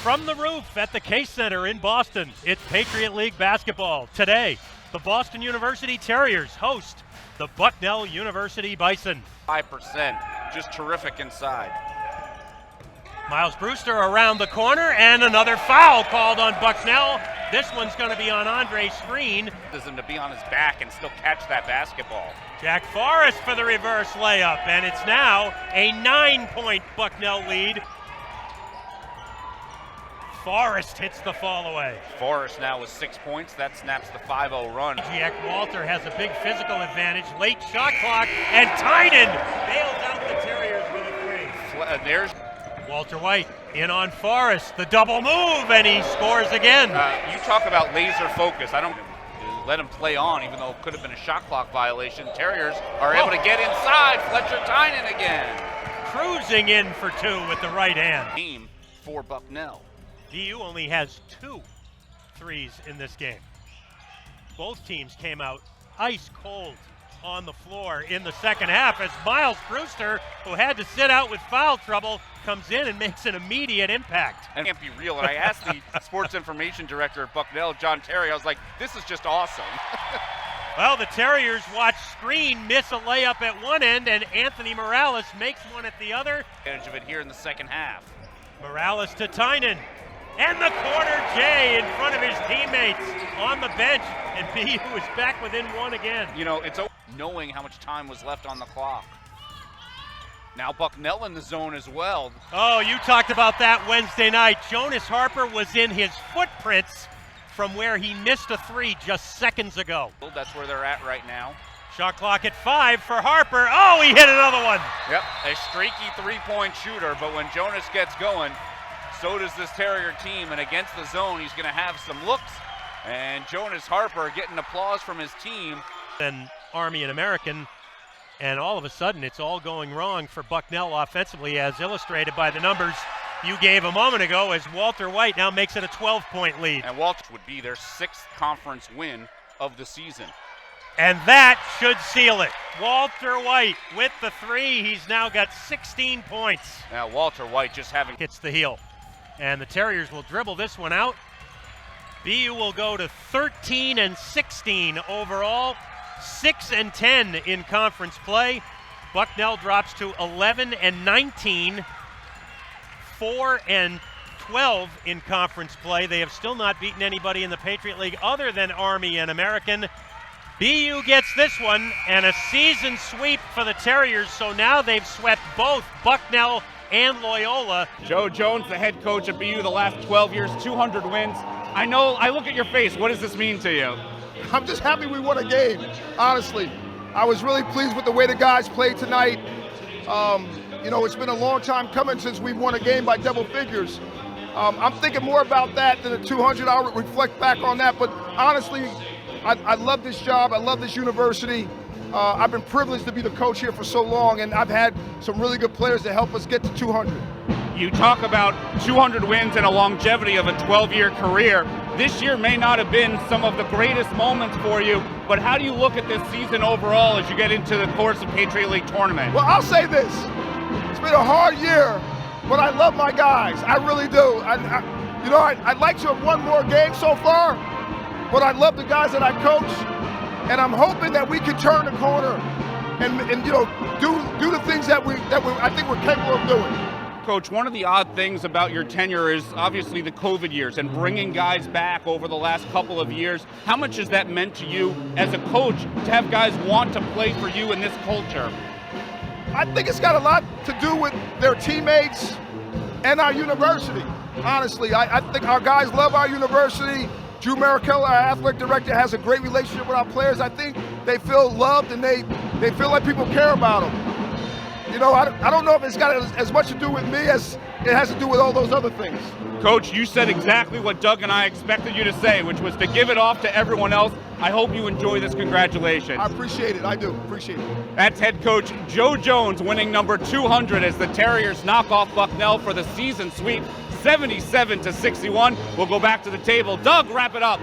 From the roof at the Case Center in Boston, it's Patriot League basketball. Today, the Boston University Terriers host the Bucknell University Bison. 5%, just terrific inside. Miles Brewster around the corner, and another foul called on Bucknell. This one's going to be on Andre's screen. Him to be on his back and still catch that basketball. Jack Forrest for the reverse layup, and it's now a 9-point Bucknell lead. Forrest hits the fall away. Forrest now with 6 points. That snaps the 5-0 run. Jack Walter has a big physical advantage. Late shot clock, and Tynan bails out the Terriers with a three. There's Walter White in on Forrest. The double move, and he scores again. You talk about laser focus. I don't let him play on, even though it could have been a shot clock violation. Terriers are able to get inside. Fletcher Tynan again. Cruising in for two with the right hand. Game for Bucknell. BU only has 2 threes in this game. Both teams came out ice cold on the floor in the second half as Miles Brewster, who had to sit out with foul trouble, comes in and makes an immediate impact. And it can't be real. And I asked the sports information director at Bucknell, John Terry, I was like, this is just awesome. Well, the Terriers watch Screen miss a layup at one end, and Anthony Morales makes one at the other. Advantage of it here in the second half. Morales to Tynan. And the corner J in front of his teammates on the bench, and BU is back within one again. You know, it's knowing how much time was left on the clock. Now Bucknell in the zone as well. Oh, you talked about that Wednesday night. Jonas Harper was in his footprints from where he missed a three just seconds ago. That's where they're at right now. Shot clock at 5 for Harper. Oh, he hit another one. Yep, a streaky three-point shooter, but when Jonas gets going, so does this Terrier team, and against the zone, he's going to have some looks. And Jonas Harper getting applause from his team. Then Army and American, and all of a sudden it's all going wrong for Bucknell offensively, as illustrated by the numbers you gave a moment ago, as Walter White now makes it a 12-point lead. And Walter would be their 6th conference win of the season. And that should seal it. Walter White with the three. He's now got 16 points. Now Walter White just having hits the heel. And the Terriers will dribble this one out. BU will go to 13-16 overall, 6-10 in conference play. Bucknell drops to 11-19, 4-12 in conference play. They have still not beaten anybody in the Patriot League other than Army and American. BU gets this one, and a season sweep for the Terriers, so now they've swept both Bucknell and Loyola. Joe Jones, the head coach of BU the last 12 years, 200 wins. I know, I look at your face. What does this mean to you? I'm just happy we won a game, honestly. I was really pleased with the way the guys played tonight. You know, it's been a long time coming since we've won a game by double figures. I'm thinking more about that than the 200. I'll reflect back on that, but honestly, I love this job. I love this university. I've been privileged to be the coach here for so long, and I've had some really good players to help us get to 200. You talk about 200 wins and a longevity of a 12-year career. This year may not have been some of the greatest moments for you, but how do you look at this season overall as you get into the course of Patriot League tournament? Well, I'll say this. It's been a hard year, but I love my guys. I really do. I'd like to have won more games so far, but I love the guys that I coach. And I'm hoping that we can turn the corner and you know, do the things that I think we're capable of doing. Coach, one of the odd things about your tenure is obviously the COVID years and bringing guys back over the last couple of years. How much has that meant to you as a coach to have guys want to play for you in this culture? I think it's got a lot to do with their teammates and our university. Honestly, I think our guys love our university. Drew Maricella, our athletic director, has a great relationship with our players. I think they feel loved and they feel like people care about them. You know, I don't know if it's got as much to do with me as it has to do with all those other things. Coach, you said exactly what Doug and I expected you to say, which was to give it off to everyone else. I hope you enjoy this. Congratulations. I appreciate it. I do. Appreciate it. That's head coach Joe Jones winning number 200 as the Terriers knock off Bucknell for the season sweep, 77-61. We'll go back to the table. Doug, wrap it up.